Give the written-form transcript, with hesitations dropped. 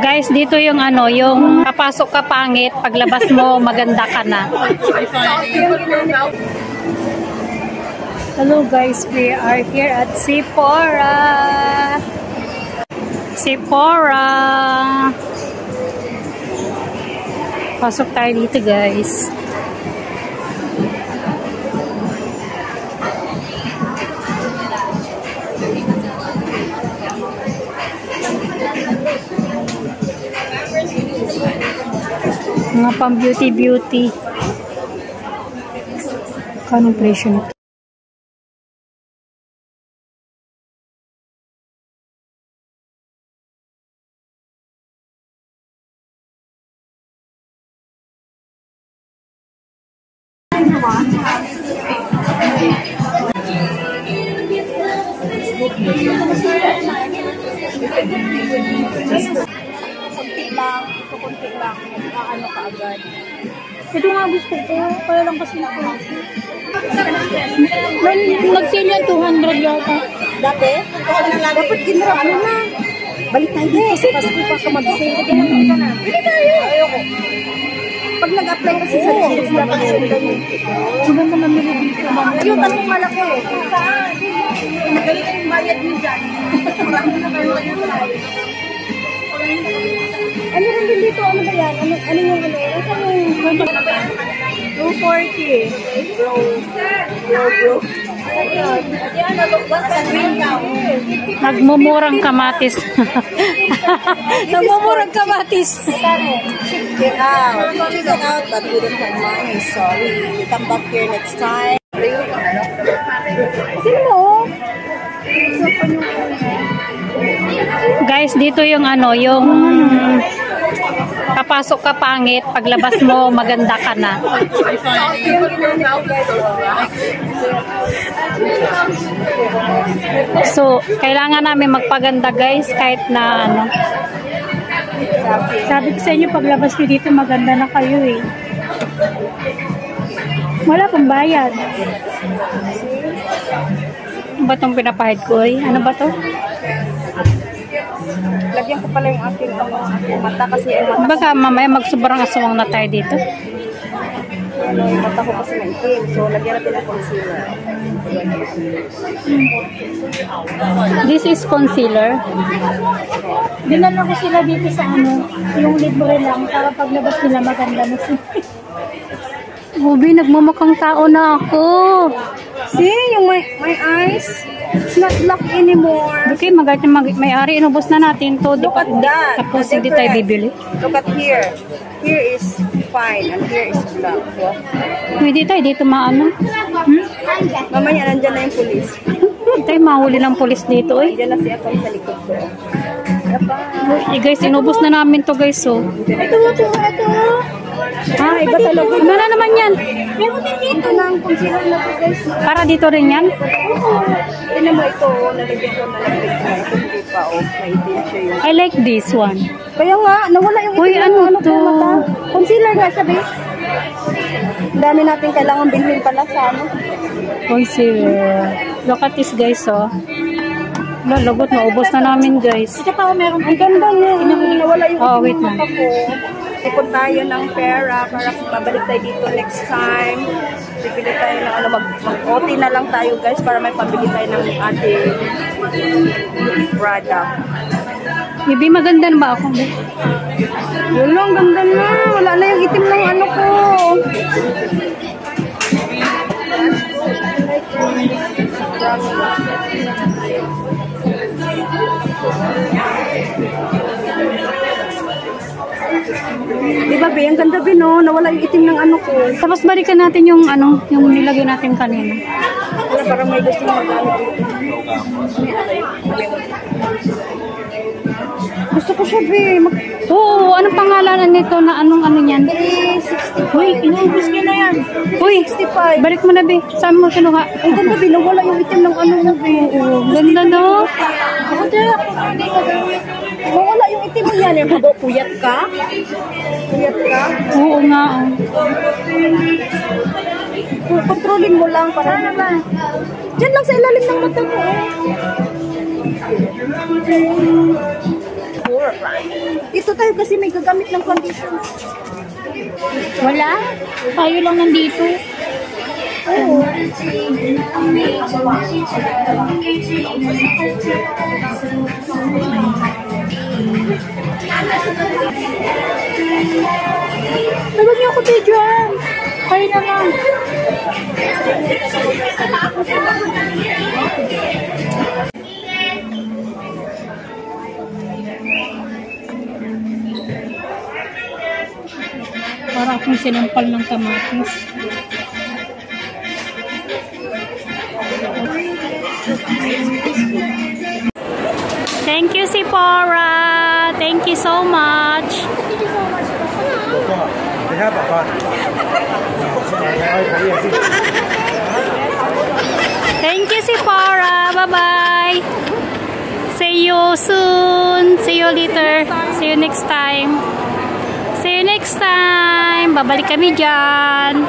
Guys, dito yung ano, yung kapasok ka pangit, paglabas mo maganda ka na. Hello guys, we are here at Sephora. Sephora. Pasok tayo dito guys. Mga pang beauty. Kanong presyo nito? Kunti lang, ano ka agad. Ito nga gusto ko, kaya lang kasi ito. Nag-sale yan, 200 yata. Dati? Dapat ginra, ano na? Balik tayo dito sa Pasko pa ka mag-sale. Sige na, punta na. Pili tayo. Ayoko. Pag nag-apply kasi sa Gilles, dapat sila yun. Sugan naman nila dito. Ayun, tanong malaki. Saan? Magaling yung bayad nyo dyan. Marami na kayo tayo. Ano rin din dito? Ano ba yan? Ano yung ano? Ano yung 240? Bro. Nagmumurang kamatis. Nagmumurang kamatis. Get out. Get out, but we don't have money. Sorry. We come back here next time. Sino mo? Guys, dito yung ano, yung kapasok ka pangit, paglabas mo maganda ka na. So, kailangan namin magpaganda guys, kahit na ano. Sabi ko sa inyo, paglabas nyo dito maganda na kayo eh. Wala pang bayad. Ano ba itong pinapahid ko eh? Ano ba to? Lagyan ko pala yung aking mata kasi yung mata. Baka mamaya magsobrang aswang na tayo dito. Ano, yung mata ko kasi maitim. So, lagyan natin ng concealer. This is concealer. Dinala ko sila dito sa ano, yung libre lang para paglabas nila maganda na sila. Ubi, nagmamakang tao na ako. See, yung my eyes, it's not black anymore. Okay, may-ari, inubos na natin to. Look at that. Tapos hindi tayo bibili. Look at here. Here is fine and here is black. Hindi tayo dito maano. Mamaya nandyan na yung pulis. Hindi tayo mahuli ng pulis dito eh. Nandyan na si Akon sa likod ko. Guys, inubos na namin to guys. So. Ito. Ah, iba talaga. Ano na naman yan? Meron din dito ng concealer na to guys. Para dito rin yan? Ito mo ito, nalagyan ko na lang dito. Ito hindi pa, maitim siya yung... I like this one. Kaya nga, nawala yung Uy, itim ano ng to? mata. Concealer nga sabi. Dami natin kailangan bilhin pala sa ano. Concealer. Look at this guys, oh. Lagot, maubos na namin guys. Ito pa, meron. Ang ganda niya. Nawala yung oh, wait lang. Ipon tayo ng pera para mabalik tayo dito next time. Bibili tayo ng ano, mag-OT na lang tayo guys para may pabili tayo ng ating product. Bibi, maganda na ba ako? Yun lang, ganda na. Wala na yung itim ng ano ko. Diba, Be? Ang ganda, Be, no? Nawala yung itim ng ano ko. Tapos balikan natin yung ano, yung nilagay natin kanina. Wala, parang may gusto na mag-ano dito. Gusto ko siya, Be. Oo, anong pangalanan nito na anong ano niyan? 365. Uy, inubos niya na yan. Uy, 65. balik mo na, Be. Saan mo kinuha? Ang ganda, Be. Nawala yung itim ng ano mo, Be. Oo, ganda, no? Ako dyan. Nawala yung itim mo yan. Puyat ka? Puyat ka? Oo nga, oh. Kontrolin mo lang para naman. Diyan lang sa ilalim ng mata mo. Dito tayo kasi may gagamit ng condition. Wala? Tayo lang nandito. Oo. Nagag niyo ako dyan. Kayo na lang. Para akong sinampal ng kamatis. Thank you, Sephora. Thank you so much. Thank you, Sephora. Bye-bye. See you soon. See you later. See you next time. See you next time. Babalik kami dyan.